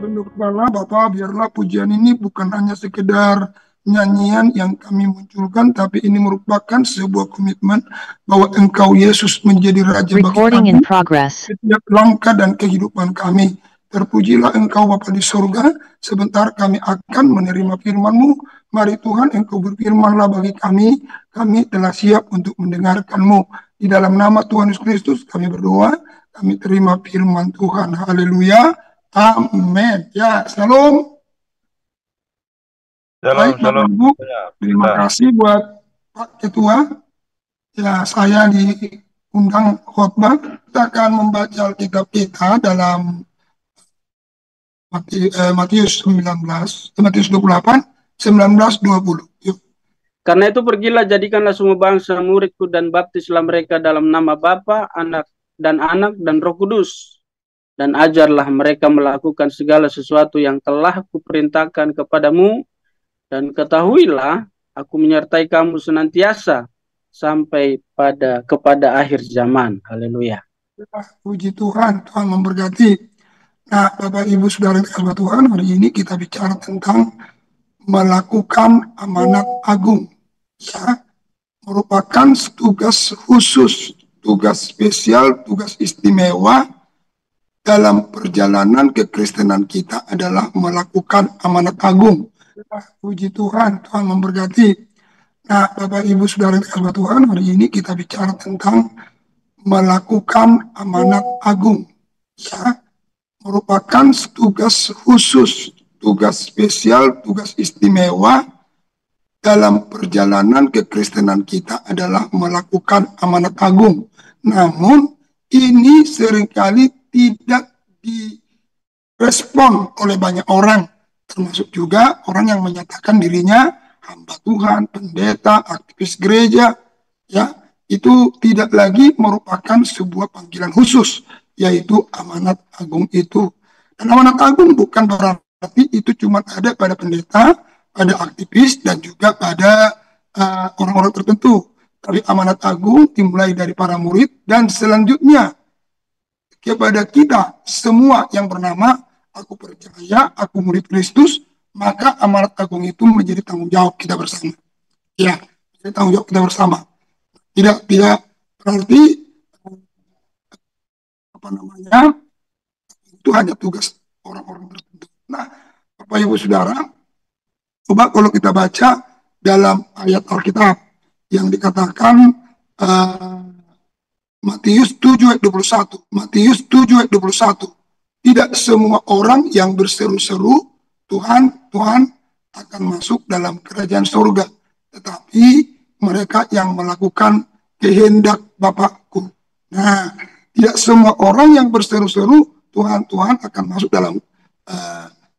Rindu kepala Bapak, biarlah pujian ini bukan hanya sekedar nyanyian yang kami munculkan, tapi ini merupakan sebuah komitmen bahwa Engkau Yesus menjadi Raja bagi Recording in kami progress. setiap langkah dan kehidupan kami. Terpujilah Engkau Bapa di sorga, sebentar kami akan menerima firman-Mu. Mari Tuhan Engkau berfirmanlah bagi kami telah siap untuk mendengarkan-Mu. Di dalam nama Tuhan Yesus Kristus kami berdoa, kami terima firman Tuhan. Haleluya. Amin. Ya, shalom. Baik, Shalom, Bapak shalom. Ibu. Ya, Terima kita. kasih buat Pak Ketua. Ya, saya diundang khotbah. Kita akan membaca Alkitab kita dalam Matius 28, 19-20. Yuk. Karena itu pergilah, jadikanlah semua bangsa muridku dan baptislah mereka dalam nama Bapa, Anak dan Roh Kudus. Dan ajarlah mereka melakukan segala sesuatu yang telah kuperintahkan kepadamu. Dan ketahuilah, aku menyertai kamu senantiasa sampai kepada akhir zaman. Haleluya. Puji Tuhan, Tuhan memberkati. Nah, Bapak Ibu Saudara kasih Tuhan, hari ini kita bicara tentang melakukan amanat agung. Ya, merupakan tugas khusus, tugas spesial, tugas istimewa dalam perjalanan kekristenan kita adalah melakukan amanat agung. Puji Tuhan, Tuhan memberkati. Nah, Bapak Ibu Saudara kasih Tuhan, hari ini kita bicara tentang melakukan amanat agung. Ya, merupakan tugas khusus, tugas spesial, tugas istimewa dalam perjalanan kekristenan kita adalah melakukan amanat agung. Namun, ini seringkali tidak direspon oleh banyak orang, termasuk juga orang yang menyatakan dirinya hamba Tuhan, pendeta, aktivis gereja, ya, itu tidak lagi merupakan sebuah panggilan khusus, yaitu amanat agung itu. Dan amanat agung bukan berarti itu cuma ada pada pendeta, pada aktivis, dan juga pada orang-orang tertentu. Tapi amanat agung dimulai dari para murid dan selanjutnya kepada kita semua yang bernama aku percaya, aku murid Kristus, maka amanat agung itu menjadi tanggung jawab kita bersama. Ya, menjadi tanggung jawab kita bersama. Tidak berarti itu hanya tugas orang-orang tertentu. Nah, Bapak Ibu Saudara, coba kalau kita baca dalam ayat Alkitab yang dikatakan Matius 7 ayat 21. Matius 7 ayat 21. Tidak semua orang yang berseru-seru Tuhan, Tuhan akan masuk dalam kerajaan surga, tetapi mereka yang melakukan kehendak Bapakku. Nah, tidak semua orang yang berseru-seru Tuhan, Tuhan akan masuk dalam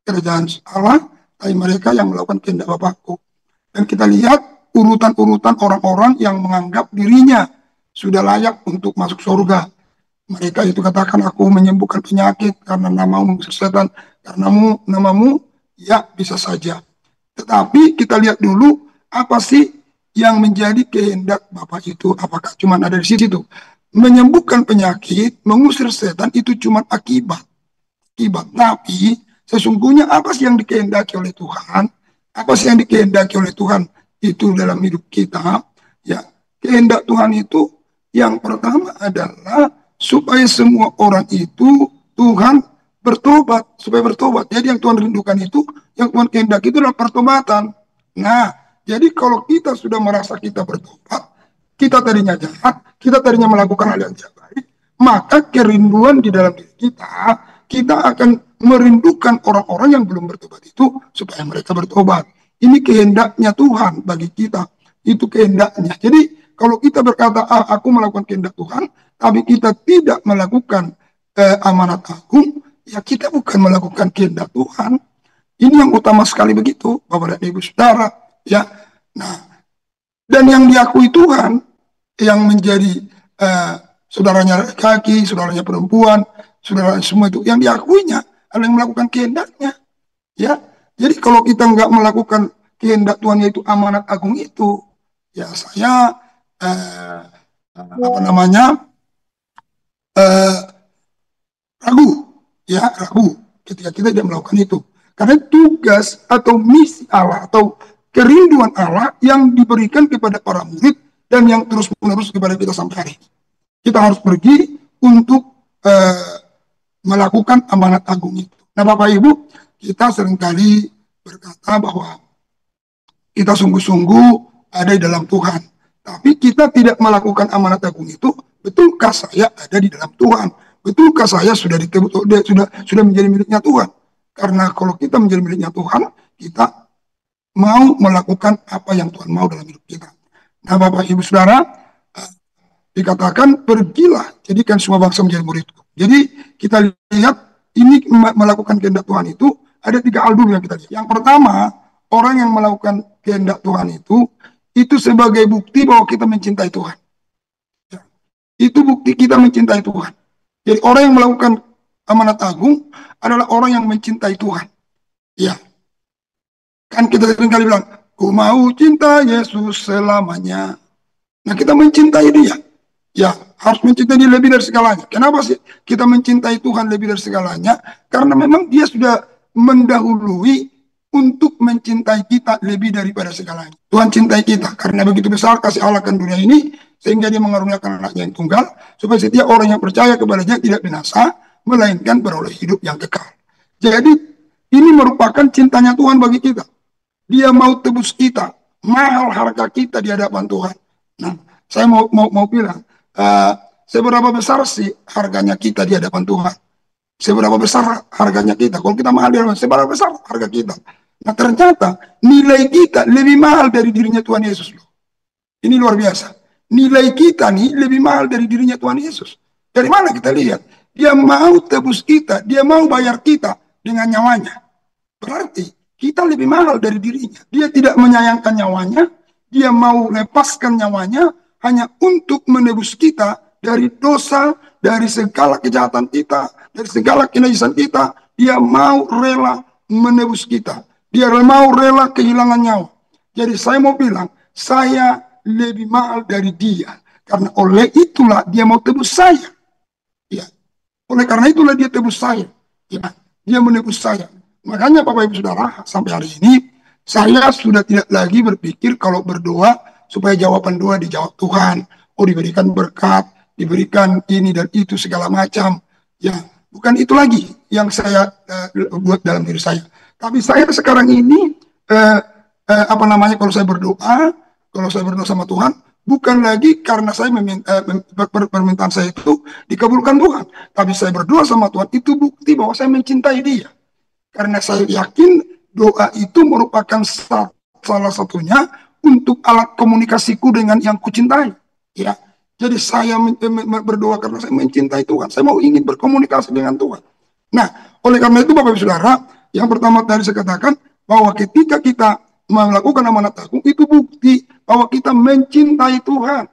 kerajaan Allah, tapi mereka yang melakukan kehendak Bapakku. Dan kita lihat urutan-urutan orang-orang yang menganggap dirinya sudah layak untuk masuk surga. Mereka itu katakan, aku menyembuhkan penyakit karena namamu, mengusir setan karena namamu, ya bisa saja. Tetapi kita lihat dulu apa sih yang menjadi kehendak Bapa itu. Apakah cuma ada di situ? Menyembuhkan penyakit, mengusir setan itu cuma akibat. Tapi sesungguhnya apa sih yang dikehendaki oleh Tuhan? Apa sih yang dikehendaki oleh Tuhan itu dalam hidup kita? Ya, kehendak Tuhan itu yang pertama adalah supaya semua orang itu Tuhan bertobat, supaya bertobat. Jadi yang Tuhan rindukan itu, yang Tuhan kehendaki itu adalah pertobatan. Nah, jadi kalau kita sudah merasa kita bertobat, kita tadinya jahat, kita tadinya melakukan hal yang tidak baik, maka kerinduan di dalam diri kita akan merindukan orang-orang yang belum bertobat itu supaya mereka bertobat. Ini kehendaknya Tuhan bagi kita. Itu kehendaknya. Jadi kalau kita berkata, aku melakukan kehendak Tuhan, tapi kita tidak melakukan amanat agung, ya kita bukan melakukan kehendak Tuhan. Ini yang utama sekali begitu, Bapak dan Ibu Saudara. Ya, nah, dan yang diakui Tuhan, yang menjadi saudaranya laki-laki, saudaranya perempuan, saudara semua itu, yang diakuinya adalah yang melakukan kehendaknya. Ya, jadi kalau kita nggak melakukan kehendak Tuhan yaitu amanat agung itu, ya saya ragu, ya ragu. ketika kita tidak melakukan itu. Karena tugas atau misi Allah atau kerinduan Allah yang diberikan kepada para murid dan yang terus-menerus kepada kita sampai hari ini. Kita harus pergi untuk melakukan amanat agung itu. Nah, Bapak Ibu, kita seringkali berkata bahwa kita sungguh-sungguh ada di dalam Tuhan. Tapi kita tidak melakukan amanat agung itu. Betulkah saya ada di dalam Tuhan? Betulkah saya sudah menjadi miliknya Tuhan? Karena kalau kita menjadi miliknya Tuhan, kita mau melakukan apa yang Tuhan mau dalam hidup kita. Nah, Bapak Ibu Saudara, dikatakan pergilah jadikan semua bangsa menjadi muridku. Jadi kita lihat ini melakukan kehendak Tuhan itu ada 3 hal dulu yang kita lihat. Yang pertama, orang yang melakukan kehendak Tuhan itu sebagai bukti bahwa kita mencintai Tuhan. Ya. Itu bukti kita mencintai Tuhan. Jadi orang yang melakukan amanat agung adalah orang yang mencintai Tuhan. Ya. Kan kita seringkali bilang, ku mau cinta Yesus selamanya. Nah, kita mencintai dia. Ya, harus mencintai dia lebih dari segalanya. Kenapa sih kita mencintai Tuhan lebih dari segalanya? Karena memang dia sudah mendahului untuk mencintai kita lebih daripada segalanya. Tuhan cintai kita karena begitu besar kasih Allah akan dunia ini, sehingga dia mengaruniakan anaknya yang tunggal, supaya setiap orang yang percaya kepadanya tidak binasa, melainkan beroleh hidup yang kekal. Jadi, ini merupakan cintanya Tuhan bagi kita. Dia mau tebus kita, mahal harga kita di hadapan Tuhan. Nah, saya mau bilang, seberapa besar sih harganya kita di hadapan Tuhan? Seberapa besar harganya kita? Kalau kita mahal di hadapan, seberapa besar harga kita? Nah, ternyata nilai kita lebih mahal dari dirinya Tuhan Yesus. Ini luar biasa. Nilai kita nih lebih mahal dari dirinya Tuhan Yesus. Dari mana kita lihat? Dia mau tebus kita, dia mau bayar kita dengan nyawanya. Berarti kita lebih mahal dari dirinya. Dia tidak menyayangkan nyawanya, dia mau lepaskan nyawanya hanya untuk menebus kita dari dosa, dari segala kejahatan kita, dari segala kenajisan kita. Dia mau rela menebus kita. Dia mau rela kehilangan nyawa. Jadi saya mau bilang, saya lebih mahal dari dia. Karena oleh itulah dia mau tebus saya. Ya. Oleh karena itulah dia tebus saya. Ya. Dia menebus saya. Makanya Bapak Ibu Saudara, sampai hari ini, saya sudah tidak lagi berpikir kalau berdoa, supaya jawaban doa dijawab Tuhan. Oh, diberikan berkat, diberikan ini dan itu segala macam. Ya, bukan itu lagi yang saya buat dalam diri saya. Tapi saya sekarang ini kalau saya berdoa sama Tuhan, bukan lagi karena saya permintaan saya itu dikabulkan Tuhan, tapi saya berdoa sama Tuhan itu bukti bahwa saya mencintai Dia. Karena saya yakin doa itu merupakan salah satunya untuk alat komunikasiku dengan yang kucintai. Ya, jadi saya berdoa karena saya mencintai Tuhan. Saya mau ingin berkomunikasi dengan Tuhan. Nah, oleh karena itu Bapak Ibu Saudara, yang pertama tadi saya katakan bahwa ketika kita melakukan amanat agung, itu bukti bahwa kita mencintai Tuhan.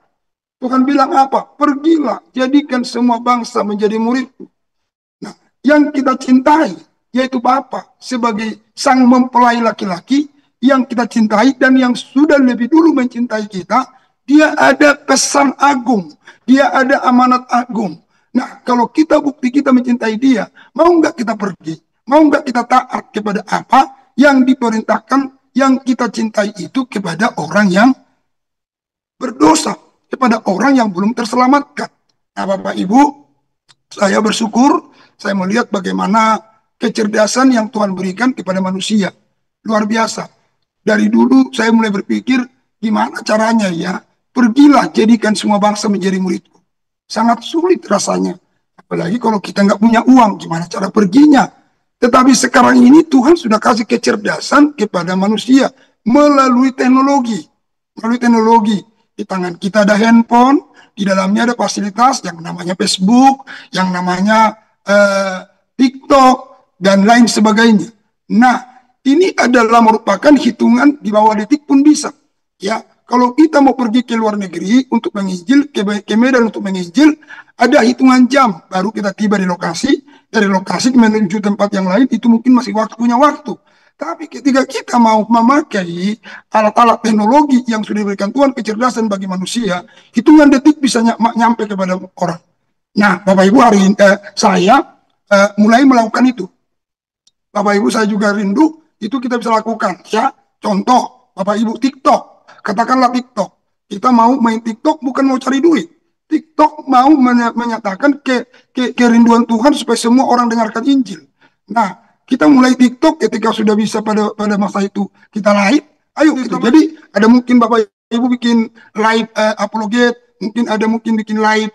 Tuhan bilang apa? Pergilah, jadikan semua bangsa menjadi muridku. Nah, yang kita cintai, yaitu Bapa, sebagai sang mempelai laki-laki yang kita cintai dan yang sudah lebih dulu mencintai kita, dia ada pesan agung, dia ada amanat agung. Nah, kalau kita bukti kita mencintai dia, mau nggak kita pergi? Mau nggak kita taat kepada apa yang diperintahkan, yang kita cintai itu kepada orang yang berdosa, kepada orang yang belum terselamatkan. Nah, Bapak Ibu, saya bersyukur, saya melihat bagaimana kecerdasan yang Tuhan berikan kepada manusia. Luar biasa. Dari dulu saya mulai berpikir, gimana caranya ya? Pergilah, jadikan semua bangsa menjadi muridku. Sangat sulit rasanya. Apalagi kalau kita nggak punya uang, gimana cara perginya? Tetapi sekarang ini Tuhan sudah kasih kecerdasan kepada manusia melalui teknologi. Melalui teknologi. Di tangan kita ada handphone, di dalamnya ada fasilitas yang namanya Facebook, yang namanya TikTok, dan lain sebagainya. Nah, ini adalah merupakan hitungan di bawah detik pun bisa. Ya, kalau kita mau pergi ke luar negeri untuk menginjil, ke Medan untuk menginjil, ada hitungan jam baru kita tiba di lokasi. Dari lokasi menuju tempat yang lain itu mungkin masih punya waktu. Tapi ketika kita mau memakai alat-alat teknologi yang sudah diberikan Tuhan kecerdasan bagi manusia, hitungan detik bisa nyampe kepada orang. Nah, Bapak Ibu, hari ini saya mulai melakukan itu. Bapak Ibu saya juga rindu, itu kita bisa lakukan. Ya, contoh Bapak Ibu TikTok, katakanlah TikTok. Kita mau main TikTok bukan mau cari duit. TikTok mau menyatakan kerinduan Tuhan supaya semua orang dengarkan Injil. Nah, kita mulai TikTok ketika sudah bisa pada masa itu kita live. Ayo kita. Jadi ada mungkin Bapak Ibu bikin live apologet, mungkin bikin live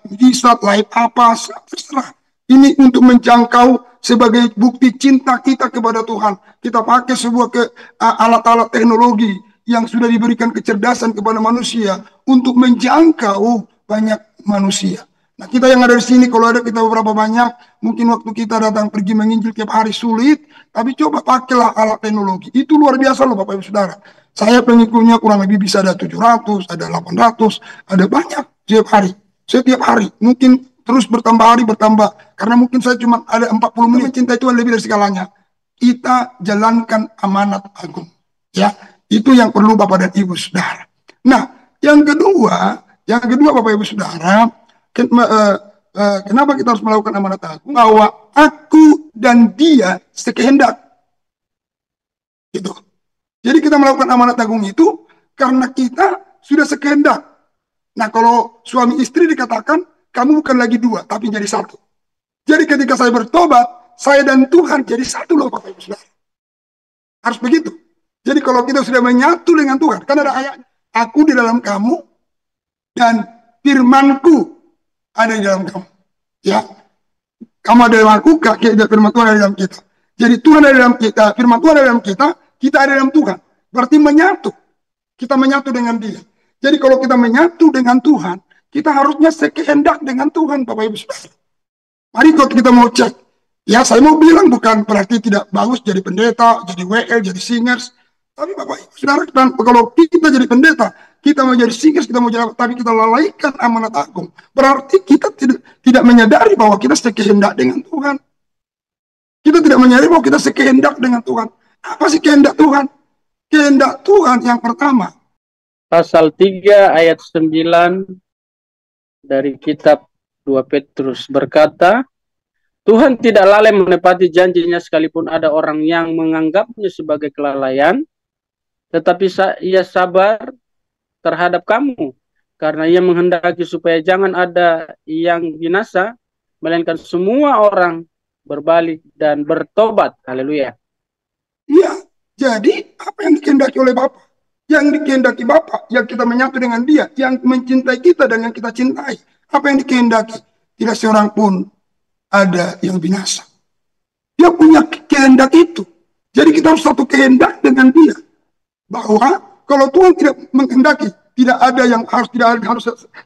mujizat, live apa, terserah. Ini untuk menjangkau sebagai bukti cinta kita kepada Tuhan. Kita pakai sebuah alat-alat teknologi yang sudah diberikan kecerdasan kepada manusia untuk menjangkau banyak manusia. Nah, kita yang ada di sini, kalau ada kita beberapa banyak, mungkin waktu kita datang pergi menginjil tiap hari sulit, tapi coba pakailah alat teknologi. Itu luar biasa loh Bapak Ibu Saudara. Saya pengikutnya kurang lebih bisa ada 700, ada 800, ada banyak setiap hari. Mungkin terus bertambah hari bertambah. Karena mungkin saya cuma ada 40 menit. Mencintai Tuhan lebih dari segalanya. Kita jalankan amanat agung. Ya, itu yang perlu Bapak dan Ibu Saudara. Nah, yang kedua Bapak Ibu Saudara, kenapa kita harus melakukan amanat agung? Bahwa aku dan dia sekehendak. Gitu. Jadi kita melakukan amanat agung itu karena kita sudah sekehendak. Nah, kalau suami istri dikatakan, kamu bukan lagi dua, tapi jadi satu. Jadi ketika saya bertobat, saya dan Tuhan jadi satu loh Bapak Ibu Saudara. Harus begitu. Jadi kalau kita sudah menyatu dengan Tuhan, kan ada ayat, aku di dalam kamu, dan firmanku ada di dalam kamu. Ya, kamu ada di dalam aku, firman Tuhan ada di dalam kita. Jadi Tuhan ada di dalam kita, firman Tuhan ada di dalam kita ada di dalam Tuhan. Berarti menyatu. Kita menyatu dengan dia. Jadi kalau kita menyatu dengan Tuhan, kita harusnya sekehendak dengan Tuhan, Bapak Ibu Saudara. Mari kalau kita mau cek, ya saya mau bilang bukan berarti tidak bagus jadi pendeta, jadi WL, jadi singers. Tapi Bapak Ibu Saudara, kalau kita jadi pendeta, kita mau jadi singers, kita mau jadi, tapi kita lalaikan amanat agung. Berarti kita tidak menyadari bahwa kita sekehendak dengan Tuhan. Kita tidak menyadari bahwa kita sekehendak dengan Tuhan. Apa sih kehendak Tuhan? Kehendak Tuhan yang pertama. Pasal 3 ayat 9 dari kitab 2 Petrus berkata, Tuhan tidak lalai menepati janjinya sekalipun ada orang yang menganggapnya sebagai kelalaian, tetapi ia sabar terhadap kamu, karena ia menghendaki supaya jangan ada yang binasa, melainkan semua orang berbalik dan bertobat. Haleluya. Iya, jadi apa yang dikehendaki oleh Bapa? Yang dikehendaki Bapa, yang kita menyatu dengan dia, yang mencintai kita dan yang kita cintai. Apa yang dikehendaki? Tidak seorang pun ada yang binasa. Dia punya kehendak itu. Jadi kita harus satu kehendak dengan dia. Bahwa kalau Tuhan tidak menghendaki, tidak ada yang harus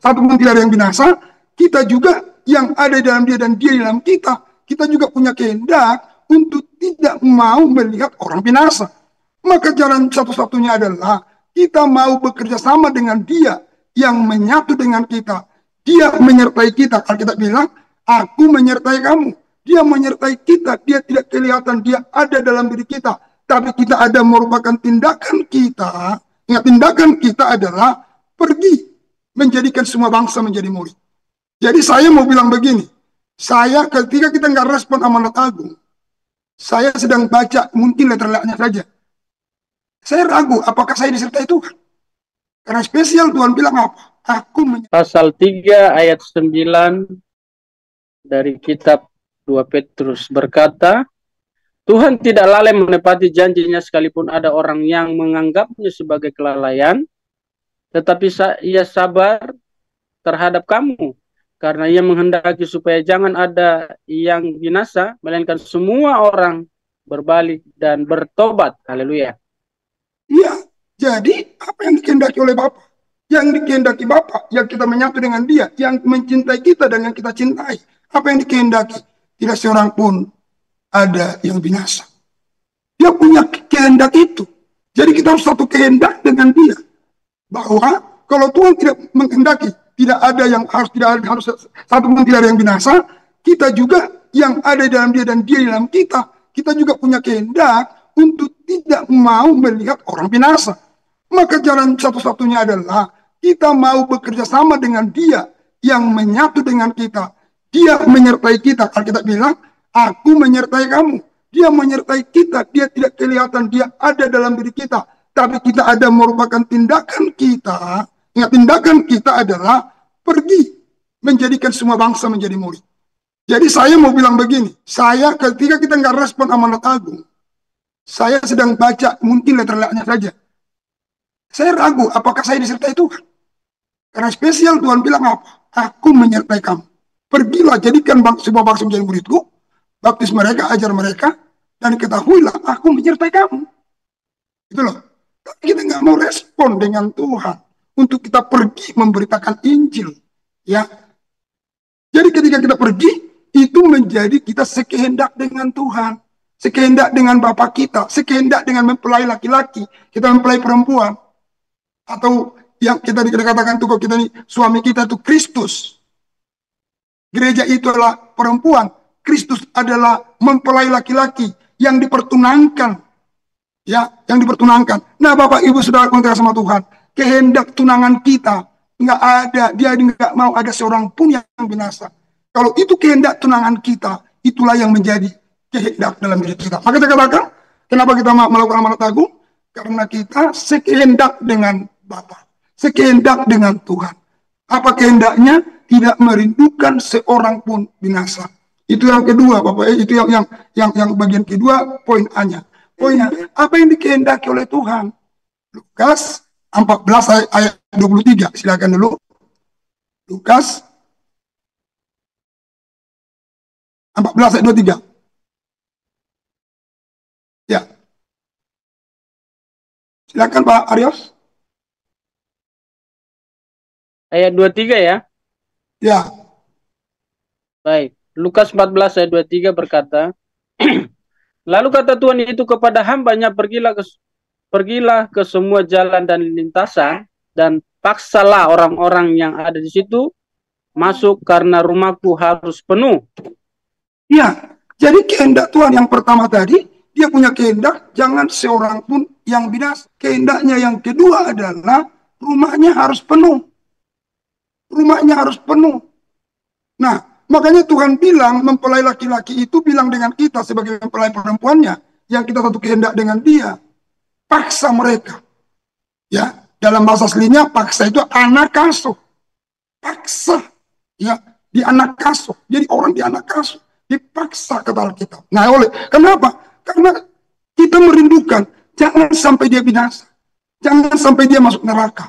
satu pun tidak ada yang binasa, kita juga yang ada di dalam dia dan dia di dalam kita juga punya kehendak untuk tidak mau melihat orang binasa. Maka jalan satu-satunya adalah kita mau bekerja sama dengan dia yang menyatu dengan kita. Dia menyertai kita. Kalau kita bilang, aku menyertai kamu. Dia menyertai kita. Dia tidak kelihatan. Dia ada dalam diri kita. Tapi kita ada merupakan tindakan kita. Ingat, tindakan kita adalah pergi menjadikan semua bangsa menjadi murid. Jadi saya mau bilang begini. Saya ketika kita nggak respon amanat agung, saya sedang baca mungkin letter-letternya saja. Saya ragu apakah saya disertai Tuhan. Karena spesial Tuhan bilang apa? Pasal 3 ayat 9 dari kitab 2 Petrus berkata, Tuhan tidak lalai menepati janjinya sekalipun ada orang yang menganggapnya sebagai kelalaian, tetapi ia sabar terhadap kamu, karena ia menghendaki supaya jangan ada yang binasa, melainkan semua orang berbalik dan bertobat. Haleluya. Iya, jadi apa yang dikehendaki oleh Bapa? Yang dikehendaki Bapa, yang kita menyatu dengan dia, yang mencintai kita dan yang kita cintai. Apa yang dikehendaki? Tidak seorang pun ada yang binasa. Dia punya kehendak itu. Jadi kita harus satu kehendak dengan dia. Bahwa kalau Tuhan tidak menghendaki, tidak ada yang harus satu pun tidak ada yang binasa, kita juga yang ada di dalam dia dan dia di dalam kita juga punya kehendak untuk tidak mau melihat orang binasa. Maka jalan satu-satunya adalah kita mau bekerja sama dengan dia yang menyatu dengan kita. Dia menyertai kita. Kalau kita bilang, aku menyertai kamu. Dia menyertai kita, dia tidak kelihatan, dia ada dalam diri kita. Tapi kita ada merupakan tindakan kita. Ingat, tindakan kita adalah pergi menjadikan semua bangsa menjadi murid. Jadi saya mau bilang begini, saya ketika kita nggak respon amanat agung, saya sedang baca mungkin letter-letternya saja. Saya ragu apakah saya disertai Tuhan. Karena spesial Tuhan bilang apa? Aku menyertai kamu. Pergilah jadikan sebuah bangsa menjadi muridku, baptis mereka, ajar mereka, dan ketahuilah aku menyertai kamu. Itu loh. Tapi kita nggak mau respon dengan Tuhan untuk kita pergi memberitakan Injil. Ya. Jadi ketika kita pergi, itu menjadi kita sekehendak dengan Tuhan, sekehendak dengan Bapa kita, sekehendak dengan mempelai laki-laki, kita mempelai perempuan, atau yang kita dikatakan tuh kita nih suami kita itu Kristus. Gereja itu adalah perempuan, Kristus adalah mempelai laki-laki yang dipertunangkan, ya, yang dipertunangkan. Nah, Bapak Ibu Saudara kontak sama Tuhan, kehendak tunangan kita nggak ada, dia nggak mau ada seorang pun yang binasa. Kalau itu kehendak tunangan kita, itulah yang menjadi kehendak dalam diri kita. Maka saya katakan, kenapa kita melakukan amanat agung? Karena kita sekehendak dengan Bapa, sekehendak dengan Tuhan. Apa kehendaknya? Tidak merindukan seorang pun binasa. Itu yang kedua, Bapak. Itu yang bagian kedua, poin A-nya. Poinnya, apa yang dikehendaki oleh Tuhan? Lukas 14 ayat 23. Silakan dulu. Lukas 14 ayat 23. Ya. Silakan Pak Arios. Ayat 23 ya. Ya. Baik. Lukas 14 ayat 23 berkata, lalu kata Tuhan itu kepada hambanya, pergilah ke semua jalan dan lintasan, dan paksalah orang-orang yang ada di situ masuk, karena rumahku harus penuh. Ya, jadi kehendak Tuhan yang pertama tadi, dia punya kehendak jangan seorang pun yang binasa. Kehendaknya yang kedua adalah rumahnya harus penuh. Rumahnya harus penuh. Nah, makanya Tuhan bilang, mempelai laki-laki itu bilang dengan kita sebagai mempelai perempuannya, yang kita satu kehendak dengan dia, paksa mereka. Ya, dalam bahasa aslinya paksa itu anak kasuh. Paksa, ya, di anak kasuh. Jadi orang di anak kasuh dipaksa kata Alkitab. Nah, kenapa? Karena kita merindukan jangan sampai dia binasa. Jangan sampai dia masuk neraka.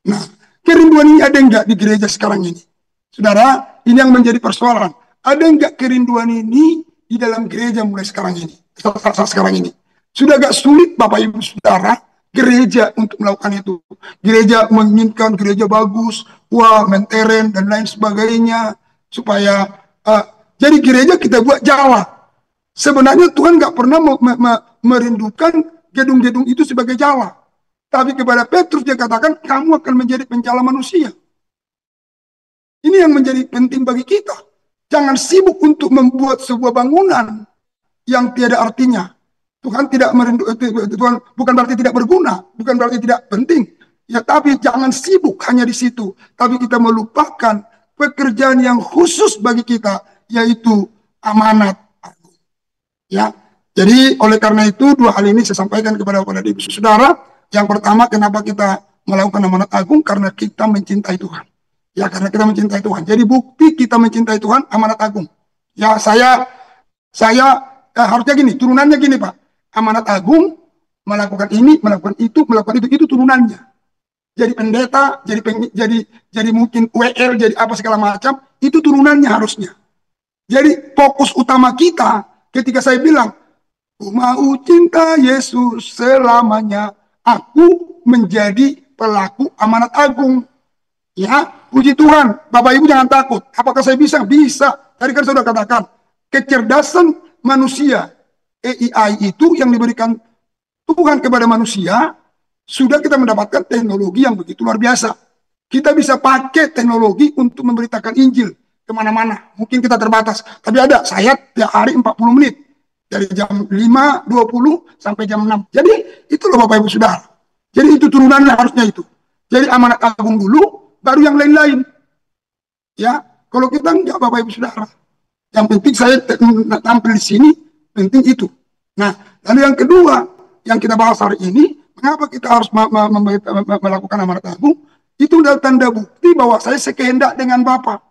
Nah, kerinduan ini ada enggak di gereja sekarang ini? Saudara, ini yang menjadi persoalan. Ada enggak kerinduan ini di dalam gereja mulai sekarang ini? Saat sekarang ini. Sudah agak sulit Bapak Ibu Saudara, gereja untuk melakukan itu. Gereja menginginkan gereja bagus, wah, menteren, dan lain sebagainya. Supaya, jadi gereja kita buat Jawa. Sebenarnya Tuhan nggak pernah merindukan gedung-gedung itu sebagai Jawa. Tapi kepada Petrus dia katakan, kamu akan menjadi penjala manusia. Ini yang menjadi penting bagi kita. Jangan sibuk untuk membuat sebuah bangunan yang tiada artinya. Tuhan tidak Tuhan bukan berarti tidak berguna, bukan berarti tidak penting. Ya, tapi jangan sibuk hanya di situ. Tapi kita melupakan pekerjaan yang khusus bagi kita, yaitu amanat agung. Ya, jadi oleh karena itu dua hal ini saya sampaikan kepada ibu saudara. Yang pertama, kenapa kita melakukan amanat agung? Karena kita mencintai Tuhan. Ya, karena kita mencintai Tuhan. Jadi bukti kita mencintai Tuhan, amanat agung. Ya, saya harusnya gini, turunannya gini Pak. Amanat agung, melakukan ini, melakukan itu turunannya. Jadi pendeta, jadi mungkin WL, jadi apa segala macam, itu turunannya harusnya. Jadi fokus utama kita, ketika saya bilang, aku mau cinta Yesus selamanya, aku menjadi pelaku amanat agung. Ya, puji Tuhan. Bapak Ibu jangan takut. Apakah saya bisa? Bisa. Tadi kan saya sudah katakan, kecerdasan manusia, AI itu yang diberikan Tuhan kepada manusia, sudah kita mendapatkan teknologi yang begitu luar biasa. Kita bisa pakai teknologi untuk memberitakan Injil kemana-mana. Mungkin kita terbatas, tapi ada saya tiap hari 40 menit. Dari jam 5.20 sampai jam 6. Jadi itu loh Bapak Ibu Saudara. Jadi itu turunannya harusnya itu. Jadi amanat agung dulu, baru yang lain-lain. Ya, kalau kita enggak Bapak Ibu Saudara. Yang penting saya tampil di sini, penting itu. Nah, lalu yang kedua yang kita bahas hari ini, mengapa kita harus melakukan amanat agung? Itu adalah tanda bukti bahwa saya sekehendak dengan Bapa.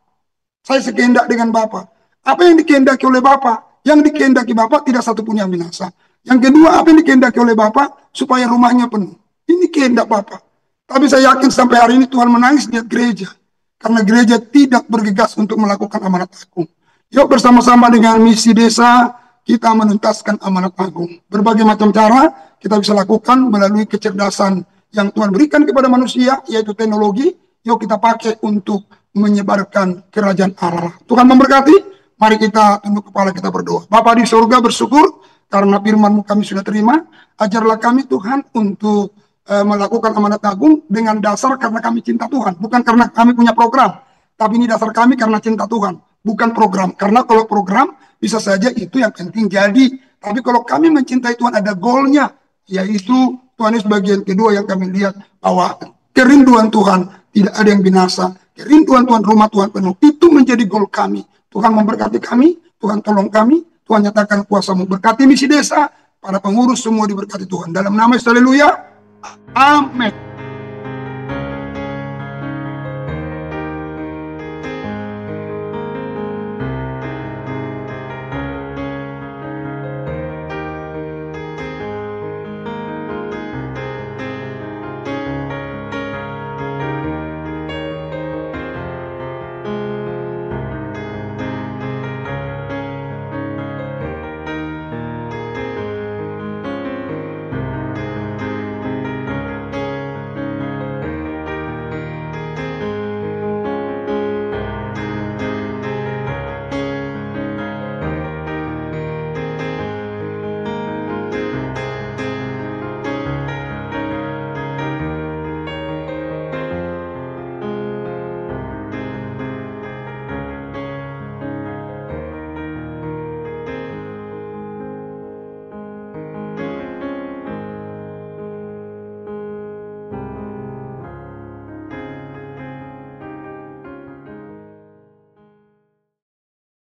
Saya sekehendak dengan Bapa. Apa yang dikehendaki oleh Bapa? Yang dikehendaki Bapa tidak satu pun yang binasa. Yang kedua, apa yang dikehendaki oleh Bapa? Supaya rumahnya penuh. Ini kehendak Bapa. Tapi saya yakin sampai hari ini Tuhan menangis lihat gereja. Karena gereja tidak bergegas untuk melakukan amanat agung. Yuk bersama-sama dengan misi desa, kita menuntaskan amanat agung. Berbagai macam cara kita bisa lakukan melalui kecerdasan yang Tuhan berikan kepada manusia, yaitu teknologi. Yuk kita pakai untuk menyebarkan kerajaan Allah. Tuhan memberkati. Mari kita tunduk kepala, kita berdoa. Bapa di surga, bersyukur karena firman-Mu kami sudah terima. Ajarlah kami Tuhan untuk melakukan amanat agung dengan dasar karena kami cinta Tuhan, bukan karena kami punya program. Tapi ini dasar kami karena cinta Tuhan, bukan program. Karena kalau program bisa saja itu yang penting jadi. Tapi kalau kami mencintai Tuhan ada goalnya, yaitu Tuhan Yesus bagian kedua yang kami lihat bahwa kerinduan Tuhan tidak ada yang binasa. Kerinduan Tuhan, rumah Tuhan penuh. Itu menjadi goal kami. Tuhan memberkati kami, Tuhan tolong kami, Tuhan nyatakan kuasa-Mu. Berkati misi desa, para pengurus semua diberkati Tuhan. Dalam nama Yesus, haleluya. Amin.